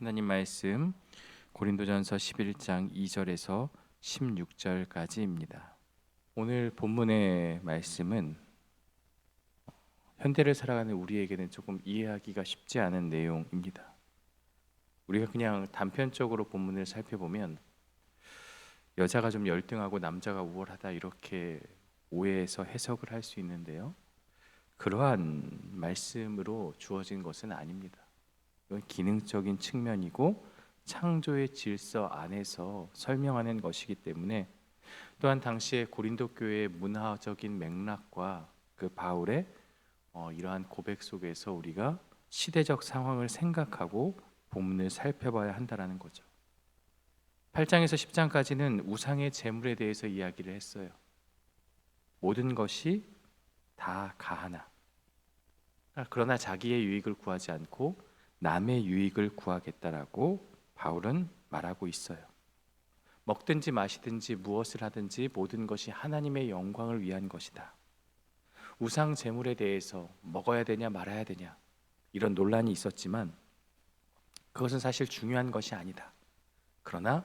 하나님 말씀 고린도전서 11장 2절에서 16절까지입니다. 오늘 본문의 말씀은 현대를 살아가는 우리에게는 조금 이해하기가 쉽지 않은 내용입니다. 우리가 그냥 단편적으로 본문을 살펴보면 여자가 좀 열등하고 남자가 우월하다 이렇게 오해해서 해석을 할 수 있는데요. 그러한 말씀으로 주어진 것은 아닙니다. 이건 기능적인 측면이고 창조의 질서 안에서 설명하는 것이기 때문에, 또한 당시의 고린도 교회의 문화적인 맥락과 그 바울의 이러한 고백 속에서 우리가 시대적 상황을 생각하고 본문을 살펴봐야 한다는 거죠. 8장에서 10장까지는 우상의 제물에 대해서 이야기를 했어요. 모든 것이 다 가하나, 그러나 자기의 유익을 구하지 않고 남의 유익을 구하겠다라고 바울은 말하고 있어요. 먹든지 마시든지 무엇을 하든지 모든 것이 하나님의 영광을 위한 것이다. 우상 제물에 대해서 먹어야 되냐 말아야 되냐 이런 논란이 있었지만 그것은 사실 중요한 것이 아니다. 그러나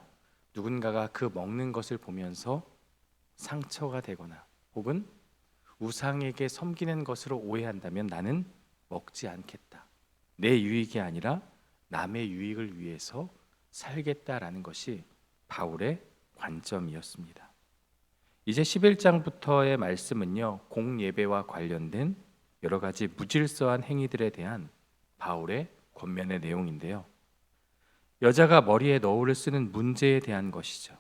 누군가가 그 먹는 것을 보면서 상처가 되거나 혹은 우상에게 섬기는 것으로 오해한다면 나는 먹지 않겠다. 내 유익이 아니라 남의 유익을 위해서 살겠다라는 것이 바울의 관점이었습니다. 이제 11장부터의 말씀은요, 공예배와 관련된 여러 가지 무질서한 행위들에 대한 바울의 권면의 내용인데요. 여자가 머리에 너울을 쓰는 문제에 대한 것이죠.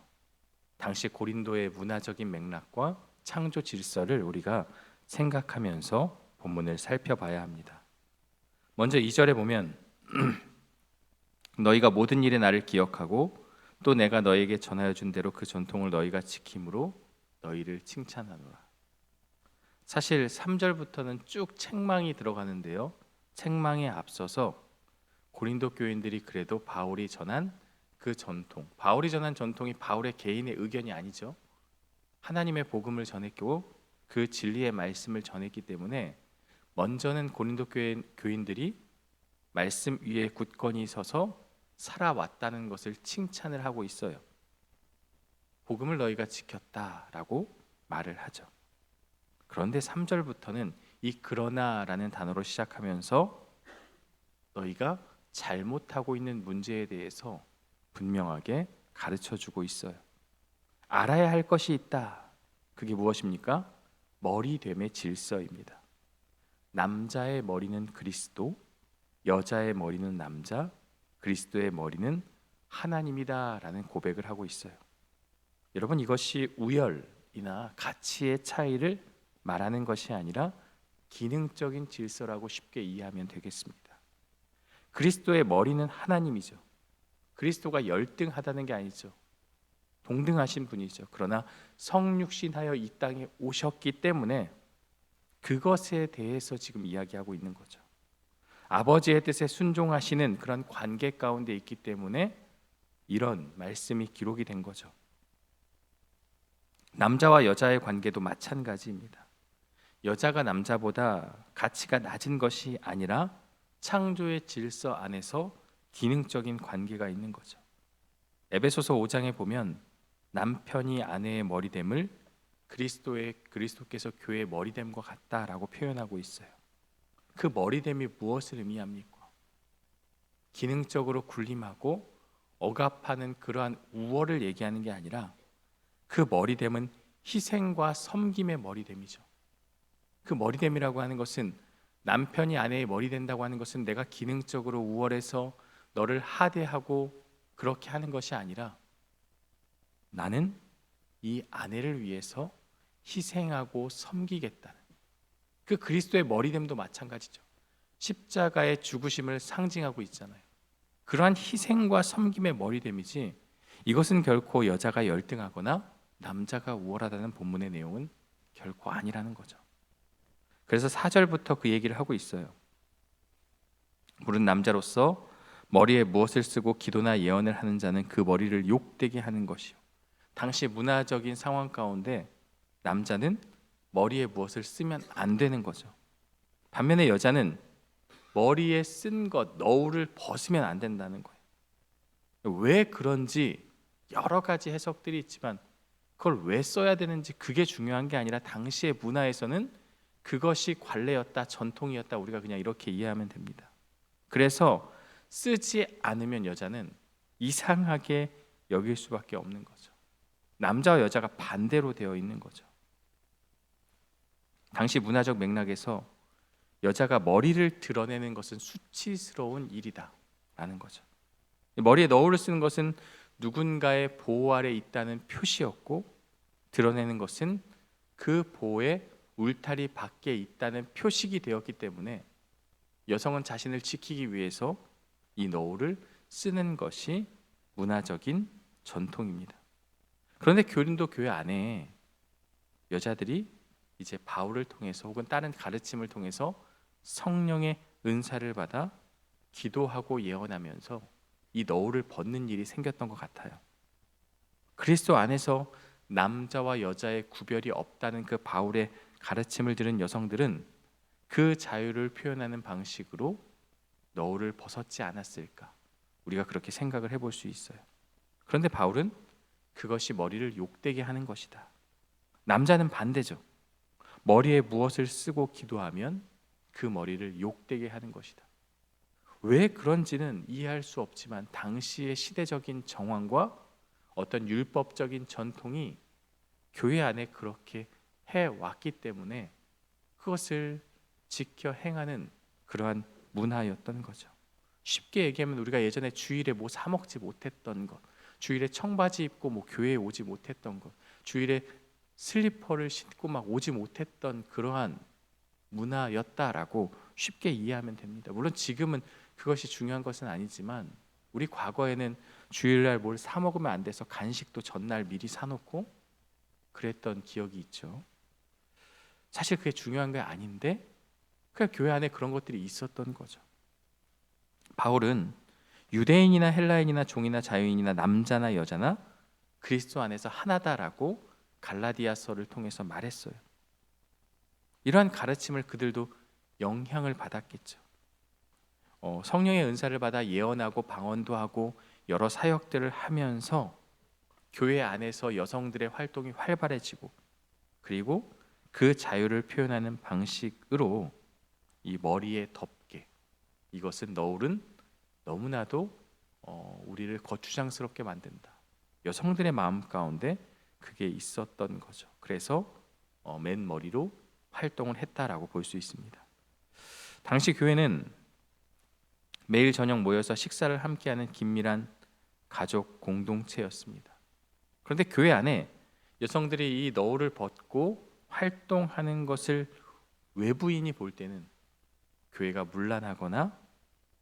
당시 고린도의 문화적인 맥락과 창조 질서를 우리가 생각하면서 본문을 살펴봐야 합니다. 먼저 2절에 보면 너희가 모든 일에 나를 기억하고 또 내가 너에게 전하여 준 대로 그 전통을 너희가 지킴으로 너희를 칭찬하노라. 사실 3절부터는 쭉 책망이 들어가는데요, 책망에 앞서서 고린도 교인들이 그래도 바울이 전한 그 전통, 바울이 전한 전통이 바울의 개인의 의견이 아니죠. 하나님의 복음을 전했고 그 진리의 말씀을 전했기 때문에 먼저는 고린도 교인들이 말씀 위에 굳건히 서서 살아왔다는 것을 칭찬을 하고 있어요. 복음을 너희가 지켰다라고 말을 하죠. 그런데 3절부터는 이 그러나라는 단어로 시작하면서 너희가 잘못하고 있는 문제에 대해서 분명하게 가르쳐주고 있어요. 알아야 할 것이 있다. 그게 무엇입니까? 머리됨의 질서입니다. 남자의 머리는 그리스도, 여자의 머리는 남자, 그리스도의 머리는 하나님이다라는 고백을 하고 있어요. 여러분, 이것이 우열이나 가치의 차이를 말하는 것이 아니라 기능적인 질서라고 쉽게 이해하면 되겠습니다. 그리스도의 머리는 하나님이죠. 그리스도가 열등하다는 게 아니죠. 동등하신 분이죠. 그러나 성육신하여 이 땅에 오셨기 때문에 그것에 대해서 지금 이야기하고 있는 거죠. 아버지의 뜻에 순종하시는 그런 관계 가운데 있기 때문에 이런 말씀이 기록이 된 거죠. 남자와 여자의 관계도 마찬가지입니다. 여자가 남자보다 가치가 낮은 것이 아니라 창조의 질서 안에서 기능적인 관계가 있는 거죠. 에베소서 5장에 보면 남편이 아내의 머리됨을 그리스도께서 교회의 머리됨과 같다라고 표현하고 있어요. 그 머리됨이 무엇을 의미합니까? 기능적으로 군림하고 억압하는 그러한 우월을 얘기하는 게 아니라 그 머리됨은 희생과 섬김의 머리됨이죠. 그 머리됨이라고 하는 것은 남편이 아내의 머리 된다고 하는 것은 내가 기능적으로 우월해서 너를 하대하고 그렇게 하는 것이 아니라 나는 이 아내를 위해서 희생하고 섬기겠다는 그 그리스도의 머리됨도 마찬가지죠. 십자가의 죽으심을 상징하고 있잖아요. 그러한 희생과 섬김의 머리됨이지 이것은 결코 여자가 열등하거나 남자가 우월하다는 본문의 내용은 결코 아니라는 거죠. 그래서 4절부터 그 얘기를 하고 있어요. 물은 남자로서 머리에 무엇을 쓰고 기도나 예언을 하는 자는 그 머리를 욕되게 하는 것이요. 당시 문화적인 상황 가운데 남자는 머리에 무엇을 쓰면 안 되는 거죠. 반면에 여자는 머리에 쓴 것, 너울을 벗으면 안 된다는 거예요. 왜 그런지 여러 가지 해석들이 있지만 그걸 왜 써야 되는지 그게 중요한 게 아니라 당시의 문화에서는 그것이 관례였다, 전통이었다, 우리가 그냥 이렇게 이해하면 됩니다. 그래서 쓰지 않으면 여자는 이상하게 여길 수밖에 없는 거죠. 남자와 여자가 반대로 되어 있는 거죠. 당시 문화적 맥락에서 여자가 머리를 드러내는 것은 수치스러운 일이다 라는 거죠. 머리에 너울을 쓰는 것은 누군가의 보호 아래 있다는 표시였고, 드러내는 것은 그 보호의 울타리 밖에 있다는 표식이 되었기 때문에 여성은 자신을 지키기 위해서 이 너울을 쓰는 것이 문화적인 전통입니다. 그런데 고린도 교회 안에 여자들이 이제 바울을 통해서 혹은 다른 가르침을 통해서 성령의 은사를 받아 기도하고 예언하면서 이 너울을 벗는 일이 생겼던 것 같아요. 그리스도 안에서 남자와 여자의 구별이 없다는 그 바울의 가르침을 들은 여성들은 그 자유를 표현하는 방식으로 너울을 벗었지 않았을까? 우리가 그렇게 생각을 해볼 수 있어요. 그런데 바울은 그것이 머리를 욕되게 하는 것이다. 남자는 반대죠. 머리에 무엇을 쓰고 기도하면 그 머리를 욕되게 하는 것이다. 왜 그런지는 이해할 수 없지만 당시의 시대적인 정황과 어떤 율법적인 전통이 교회 안에 그렇게 해왔기 때문에 그것을 지켜 행하는 그러한 문화였던 거죠. 쉽게 얘기하면 우리가 예전에 주일에 뭐 사 먹지 못했던 것, 주일에 청바지 입고 뭐 교회에 오지 못했던 것, 주일에 슬리퍼를 신고 막 오지 못했던 그러한 문화였다라고 쉽게 이해하면 됩니다. 물론 지금은 그것이 중요한 것은 아니지만 우리 과거에는 주일날 뭘 사 먹으면 안 돼서 간식도 전날 미리 사놓고 그랬던 기억이 있죠. 사실 그게 중요한 게 아닌데 그냥 교회 안에 그런 것들이 있었던 거죠. 바울은 유대인이나 헬라인이나 종이나 자유인이나 남자나 여자나 그리스도 안에서 하나다라고 갈라디아서를 통해서 말했어요. 이러한 가르침을 그들도 영향을 받았겠죠. 성령의 은사를 받아 예언하고 방언도 하고 여러 사역들을 하면서 교회 안에서 여성들의 활동이 활발해지고, 그리고 그 자유를 표현하는 방식으로 이 머리에 덮개, 이것은 너울은 너무나도 우리를 거추장스럽게 만든다. 여성들의 마음 가운데 그게 있었던 거죠. 그래서 맨 머리로 활동을 했다라고 볼 수 있습니다. 당시 교회는 매일 저녁 모여서 식사를 함께하는 긴밀한 가족 공동체였습니다. 그런데 교회 안에 여성들이 이 너울을 벗고 활동하는 것을 외부인이 볼 때는 교회가 문란하거나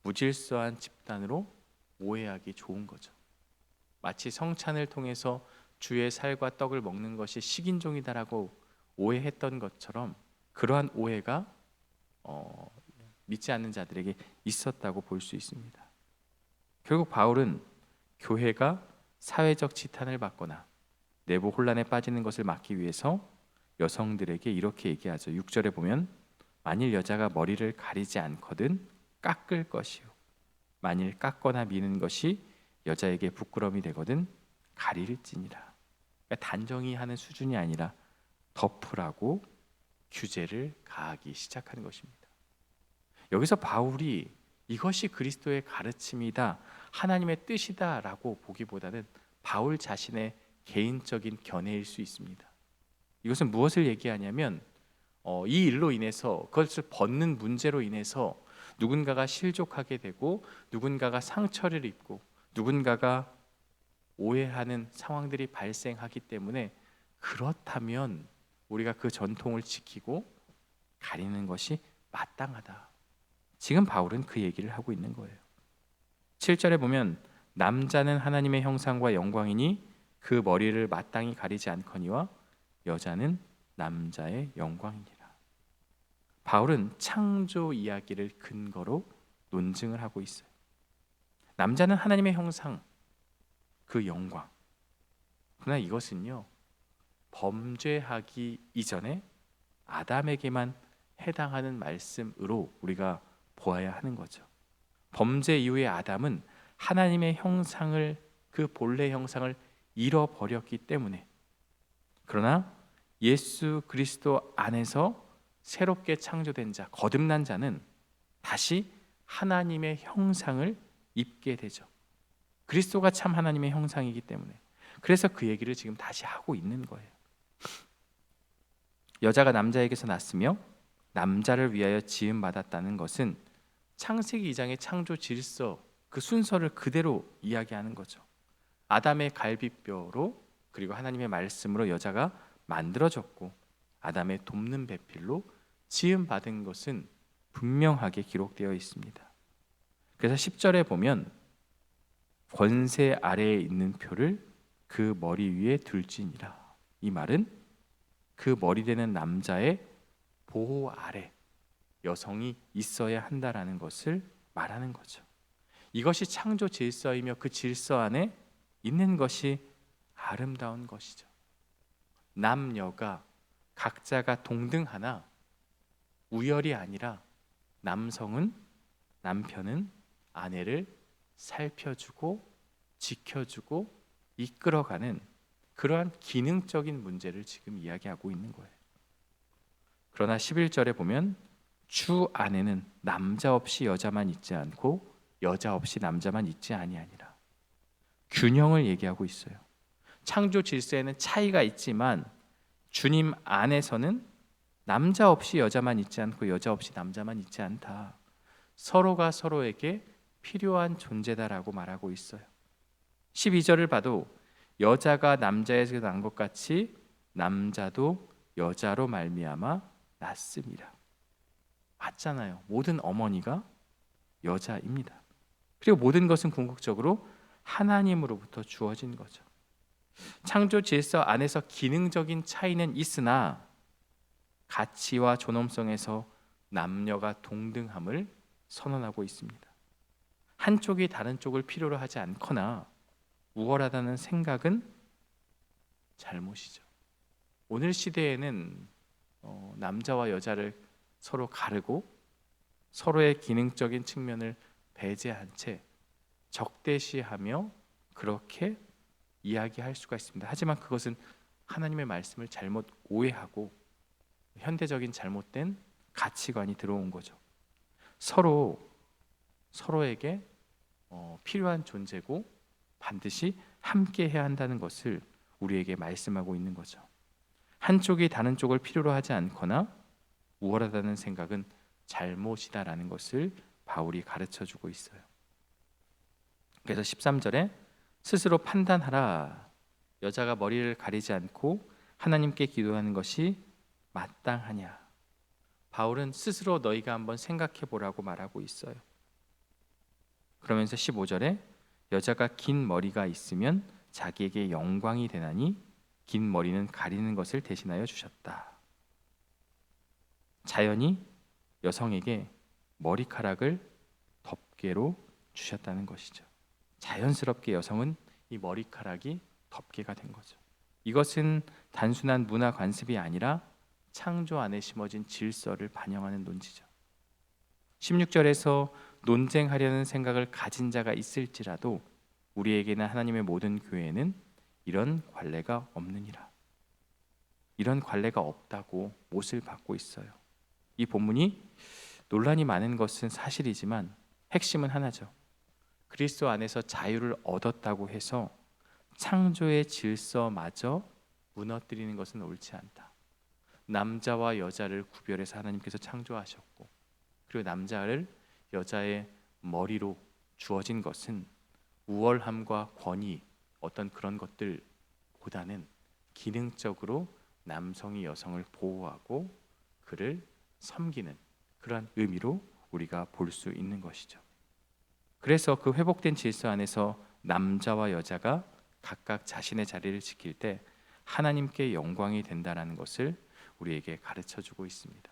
무질서한 집단으로 오해하기 좋은 거죠. 마치 성찬을 통해서 주의 살과 떡을 먹는 것이 식인종이다라고 오해했던 것처럼 그러한 오해가 믿지 않는 자들에게 있었다고 볼 수 있습니다. 결국 바울은 교회가 사회적 지탄을 받거나 내부 혼란에 빠지는 것을 막기 위해서 여성들에게 이렇게 얘기하죠. 6절에 보면 만일 여자가 머리를 가리지 않거든 깎을 것이요 만일 깎거나 미는 것이 여자에게 부끄러움이 되거든 가릴지니라. 그러니까 단정히 하는 수준이 아니라 덮으라고 규제를 가하기 시작하는 것입니다. 여기서 바울이 이것이 그리스도의 가르침이다, 하나님의 뜻이다라고 보기보다는 바울 자신의 개인적인 견해일 수 있습니다. 이것은 무엇을 얘기하냐면 이 일로 인해서 그것을 벗는 문제로 인해서 누군가가 실족하게 되고 누군가가 상처를 입고 누군가가 오해하는 상황들이 발생하기 때문에 그렇다면 우리가 그 전통을 지키고 가리는 것이 마땅하다. 지금 바울은 그 얘기를 하고 있는 거예요. 7절에 보면 남자는 하나님의 형상과 영광이니 그 머리를 마땅히 가리지 않거니와 여자는 남자의 영광이니라. 바울은 창조 이야기를 근거로 논증을 하고 있어요. 남자는 하나님의 형상, 그 영광. 그러나 이것은요, 범죄하기 이전에 아담에게만 해당하는 말씀으로 우리가 보아야 하는 거죠. 범죄 이후의 아담은 하나님의 형상을, 그 본래 형상을 잃어버렸기 때문에, 그러나 예수 그리스도 안에서 새롭게 창조된 자, 거듭난 자는 다시 하나님의 형상을 입게 되죠. 그리스도가 참 하나님의 형상이기 때문에. 그래서 그 얘기를 지금 다시 하고 있는 거예요. 여자가 남자에게서 났으며 남자를 위하여 지음 받았다는 것은 창세기 2장의 창조 질서, 그 순서를 그대로 이야기하는 거죠. 아담의 갈비뼈로, 그리고 하나님의 말씀으로 여자가 만들어졌고, 아담의 돕는 배필로 지음 받은 것은 분명하게 기록되어 있습니다. 그래서 10절에 보면 권세 아래에 있는 표를 그 머리 위에 둘지니라. 이 말은 그 머리 되는 남자의 보호 아래 여성이 있어야 한다라는 것을 말하는 거죠. 이것이 창조 질서이며 그 질서 안에 있는 것이 아름다운 것이죠. 남녀가 각자가 동등하나 우열이 아니라 남성은, 남편은 아내를 살펴주고 지켜주고 이끌어가는 그러한 기능적인 문제를 지금 이야기하고 있는 거예요. 그러나 11절에 보면 주 안에는 남자 없이 여자만 있지 않고 여자 없이 남자만 있지 아니하니라. 균형을 얘기하고 있어요. 창조 질서에는 차이가 있지만 주님 안에서는 남자 없이 여자만 있지 않고 여자 없이 남자만 있지 않다. 서로가 서로에게 필요한 존재다라고 말하고 있어요. 12절을 봐도 여자가 남자에서 난 것 같이 남자도 여자로 말미암아 낳습니다. 맞잖아요. 모든 어머니가 여자입니다. 그리고 모든 것은 궁극적으로 하나님으로부터 주어진 거죠. 창조 질서 안에서 기능적인 차이는 있으나 가치와 존엄성에서 남녀가 동등함을 선언하고 있습니다. 한쪽이 다른 쪽을 필요로 하지 않거나 우월하다는 생각은 잘못이죠. 오늘 시대에는 남자와 여자를 서로 가르고 서로의 기능적인 측면을 배제한 채 적대시하며 그렇게 이야기할 수가 있습니다. 하지만 그것은 하나님의 말씀을 잘못 오해하고 현대적인 잘못된 가치관이 들어온 거죠. 서로에게 필요한 존재고 반드시 함께 해야 한다는 것을 우리에게 말씀하고 있는 거죠. 한쪽이 다른 쪽을 필요로 하지 않거나 우월하다는 생각은 잘못이다라는 것을 바울이 가르쳐 주고 있어요. 그래서 13절에 스스로 판단하라. 여자가 머리를 가리지 않고 하나님께 기도하는 것이 마땅하냐. 바울은 스스로 너희가 한번 생각해 보라고 말하고 있어요. 그러면서 15절에 여자가 긴 머리가 있으면 자기에게 영광이 되나니 긴 머리는 가리는 것을 대신하여 주셨다. 자연이 여성에게 머리카락을 덮개로 주셨다는 것이죠. 자연스럽게 여성은 이 머리카락이 덮개가 된 거죠. 이것은 단순한 문화 관습이 아니라 창조 안에 심어진 질서를 반영하는 논지죠. 16절에서 논쟁하려는 생각을 가진 자가 있을지라도 우리에게나 하나님의 모든 교회에는 이런 관례가 없느니라. 이런 관례가 없다고 못을 받고 있어요. 이 본문이 논란이 많은 것은 사실이지만 핵심은 하나죠. 그리스도 안에서 자유를 얻었다고 해서 창조의 질서마저 무너뜨리는 것은 옳지 않다. 남자와 여자를 구별해서 하나님께서 창조하셨고, 그리고 남자를 여자의 머리로 주어진 것은 우월함과 권위, 어떤 그런 것들보다는 기능적으로 남성이 여성을 보호하고 그를 섬기는 그러한 의미로 우리가 볼 수 있는 것이죠. 그래서 그 회복된 질서 안에서 남자와 여자가 각각 자신의 자리를 지킬 때 하나님께 영광이 된다라는 것을 우리에게 가르쳐주고 있습니다.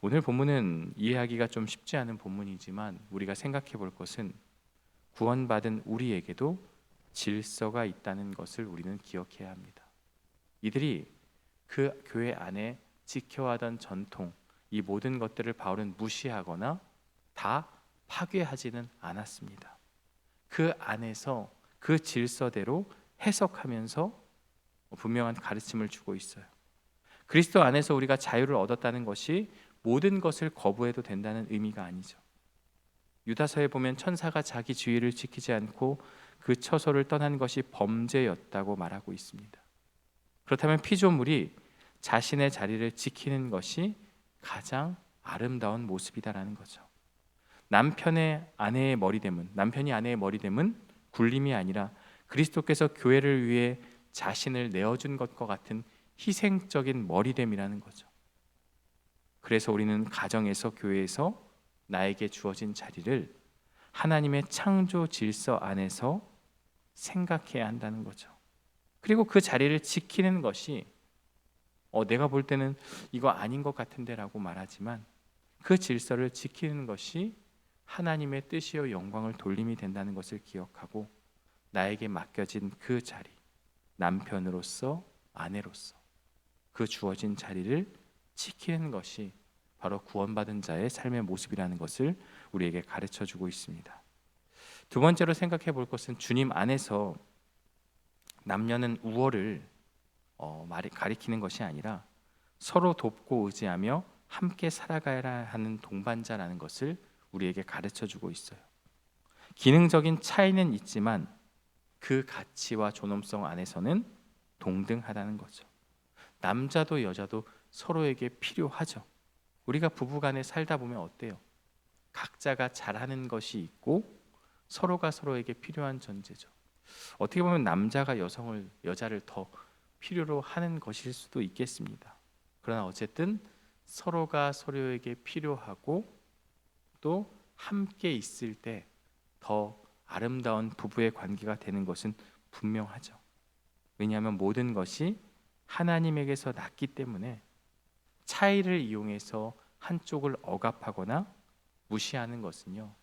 오늘 본문은 이해하기가 좀 쉽지 않은 본문이지만 우리가 생각해 볼 것은 구원받은 우리에게도 질서가 있다는 것을 우리는 기억해야 합니다. 이들이 그 교회 안에 지켜왔던 전통, 이 모든 것들을 바울은 무시하거나 다 파괴하지는 않았습니다. 그 안에서 그 질서대로 해석하면서 분명한 가르침을 주고 있어요. 그리스도 안에서 우리가 자유를 얻었다는 것이 모든 것을 거부해도 된다는 의미가 아니죠. 유다서에 보면 천사가 자기 주의를 지키지 않고 그 처소를 떠난 것이 범죄였다고 말하고 있습니다. 그렇다면 피조물이 자신의 자리를 지키는 것이 가장 아름다운 모습이다라는 거죠. 남편이 아내의 머리됨은 굴림이 아니라 그리스도께서 교회를 위해 자신을 내어준 것과 같은 희생적인 머리됨이라는 거죠. 그래서 우리는 가정에서, 교회에서 나에게 주어진 자리를 하나님의 창조 질서 안에서 생각해야 한다는 거죠. 그리고 그 자리를 지키는 것이 내가 볼 때는 이거 아닌 것 같은데 라고 말하지만 그 질서를 지키는 것이 하나님의 뜻이요 영광을 돌림이 된다는 것을 기억하고 나에게 맡겨진 그 자리, 남편으로서, 아내로서 그 주어진 자리를 지키는 것이 바로 구원받은 자의 삶의 모습이라는 것을 우리에게 가르쳐주고 있습니다. 두 번째로 생각해 볼 것은 주님 안에서 남녀는 우월을 가리키는 것이 아니라 서로 돕고 의지하며 함께 살아가야 하는 동반자라는 것을 우리에게 가르쳐주고 있어요. 기능적인 차이는 있지만 그 가치와 존엄성 안에서는 동등하다는 거죠. 남자도 여자도 서로에게 필요하죠. 우리가 부부간에 살다 보면 어때요? 각자가 잘하는 것이 있고 서로가 서로에게 필요한 존재죠. 어떻게 보면 남자가 여자를 더 필요로 하는 것일 수도 있겠습니다. 그러나 어쨌든 서로가 서로에게 필요하고 또 함께 있을 때 더 아름다운 부부의 관계가 되는 것은 분명하죠. 왜냐하면 모든 것이 하나님에게서 났기 때문에 차이를 이용해서 한쪽을 억압하거나 무시하는 것은요,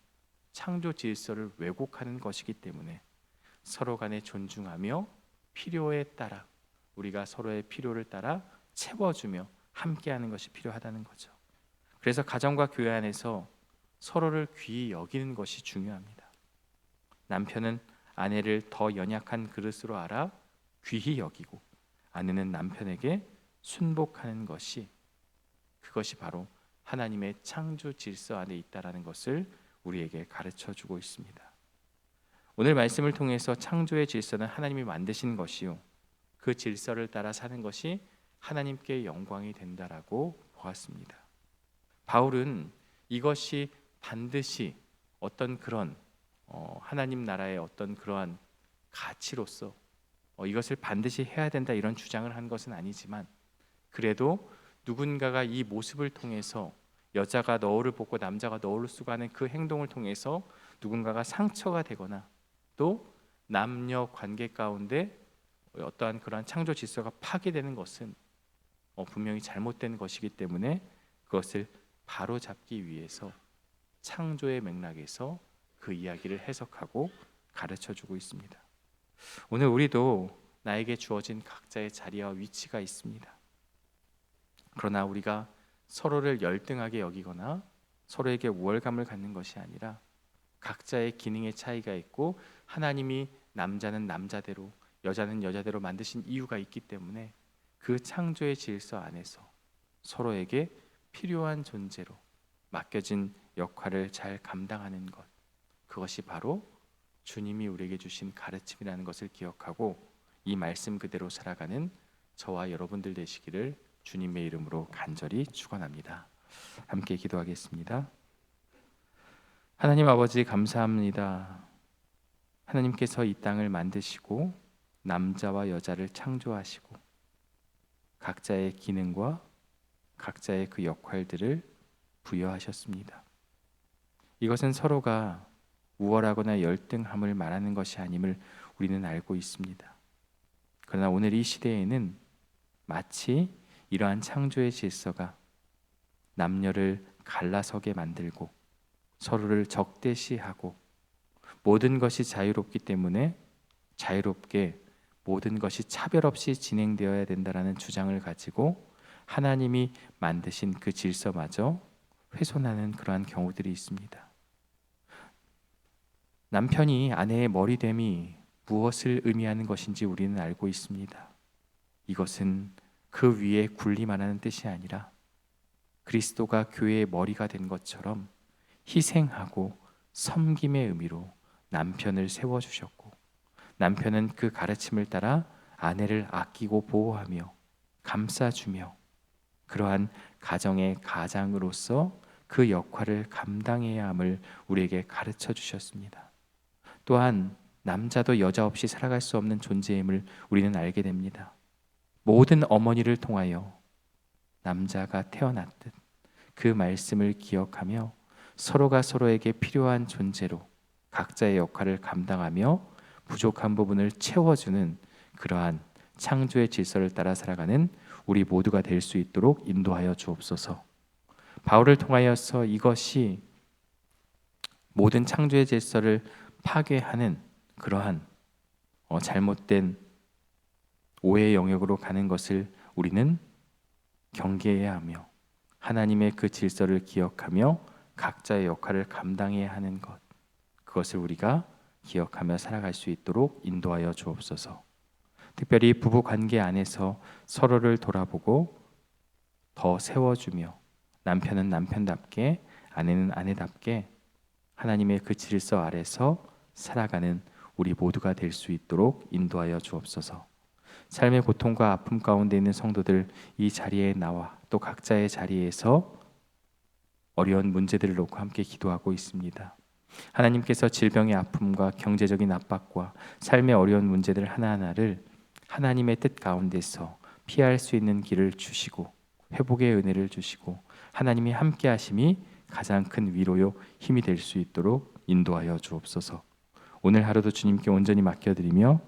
창조 질서를 왜곡하는 것이기 때문에 서로 간에 존중하며 필요에 따라 우리가 서로의 필요를 따라 채워주며 함께하는 것이 필요하다는 거죠. 그래서 가정과 교회 안에서 서로를 귀히 여기는 것이 중요합니다. 남편은 아내를 더 연약한 그릇으로 알아 귀히 여기고 아내는 남편에게 순복하는 것이 그것이 바로 하나님의 창조 질서 안에 있다라는 것을 우리에게 가르쳐주고 있습니다. 오늘 말씀을 통해서 창조의 질서는 하나님이 만드신 것이요 그 질서를 따라 사는 것이 하나님께 영광이 된다라고 보았습니다. 바울은 이것이 반드시 어떤 그런 하나님 나라의 어떤 그러한 가치로서 이것을 반드시 해야 된다 이런 주장을 한 것은 아니지만 그래도 누군가가 이 모습을 통해서 여자가 너울을 벗고 남자가 너울을 쓰고 하는 그 행동을 통해서 누군가가 상처가 되거나 또 남녀 관계 가운데 어떠한 그러한 창조 질서가 파괴되는 것은 분명히 잘못된 것이기 때문에 그것을 바로잡기 위해서 창조의 맥락에서 그 이야기를 해석하고 가르쳐주고 있습니다. 오늘 우리도 나에게 주어진 각자의 자리와 위치가 있습니다. 그러나 우리가 서로를 열등하게 여기거나 서로에게 우월감을 갖는 것이 아니라 각자의 기능의 차이가 있고 하나님이 남자는 남자대로 여자는 여자대로 만드신 이유가 있기 때문에 그 창조의 질서 안에서 서로에게 필요한 존재로 맡겨진 역할을 잘 감당하는 것, 그것이 바로 주님이 우리에게 주신 가르침이라는 것을 기억하고 이 말씀 그대로 살아가는 저와 여러분들 되시기를 주님의 이름으로 간절히 축원합니다. 함께 기도하겠습니다. 하나님 아버지 감사합니다. 하나님께서 이 땅을 만드시고 남자와 여자를 창조하시고 각자의 기능과 각자의 그 역할들을 부여하셨습니다. 이것은 서로가 우월하거나 열등함을 말하는 것이 아님을 우리는 알고 있습니다. 그러나 오늘 이 시대에는 마치 이러한 창조의 질서가 남녀를 갈라서게 만들고 서로를 적대시하고 모든 것이 자유롭기 때문에 자유롭게 모든 것이 차별 없이 진행되어야 된다라는 주장을 가지고 하나님이 만드신 그 질서마저 훼손하는 그러한 경우들이 있습니다. 남편이 아내의 머리됨이 무엇을 의미하는 것인지 우리는 알고 있습니다. 이것은 그 위에 군림하라는 뜻이 아니라 그리스도가 교회의 머리가 된 것처럼 희생하고 섬김의 의미로 남편을 세워주셨고, 남편은 그 가르침을 따라 아내를 아끼고 보호하며 감싸주며 그러한 가정의 가장으로서 그 역할을 감당해야 함을 우리에게 가르쳐 주셨습니다. 또한 남자도 여자 없이 살아갈 수 없는 존재임을 우리는 알게 됩니다. 모든 어머니를 통하여 남자가 태어났듯 그 말씀을 기억하며 서로가 서로에게 필요한 존재로 각자의 역할을 감당하며 부족한 부분을 채워주는 그러한 창조의 질서를 따라 살아가는 우리 모두가 될 수 있도록 인도하여 주옵소서. 바울을 통하여서 이것이 모든 창조의 질서를 파괴하는 그러한 잘못된 오해의 영역으로 가는 것을 우리는 경계해야 하며 하나님의 그 질서를 기억하며 각자의 역할을 감당해야 하는 것, 그것을 우리가 기억하며 살아갈 수 있도록 인도하여 주옵소서. 특별히 부부 관계 안에서 서로를 돌아보고 더 세워주며 남편은 남편답게 아내는 아내답게 하나님의 그 질서 아래서 살아가는 우리 모두가 될 수 있도록 인도하여 주옵소서. 삶의 고통과 아픔 가운데 있는 성도들, 이 자리에 나와 또 각자의 자리에서 어려운 문제들을 놓고 함께 기도하고 있습니다. 하나님께서 질병의 아픔과 경제적인 압박과 삶의 어려운 문제들 하나하나를 하나님의 뜻 가운데서 피할 수 있는 길을 주시고 회복의 은혜를 주시고 하나님이 함께 하심이 가장 큰 위로요 힘이 될 수 있도록 인도하여 주옵소서. 오늘 하루도 주님께 온전히 맡겨드리며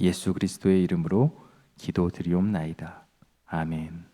예수 그리스도의 이름으로 기도드리옵나이다. 아멘.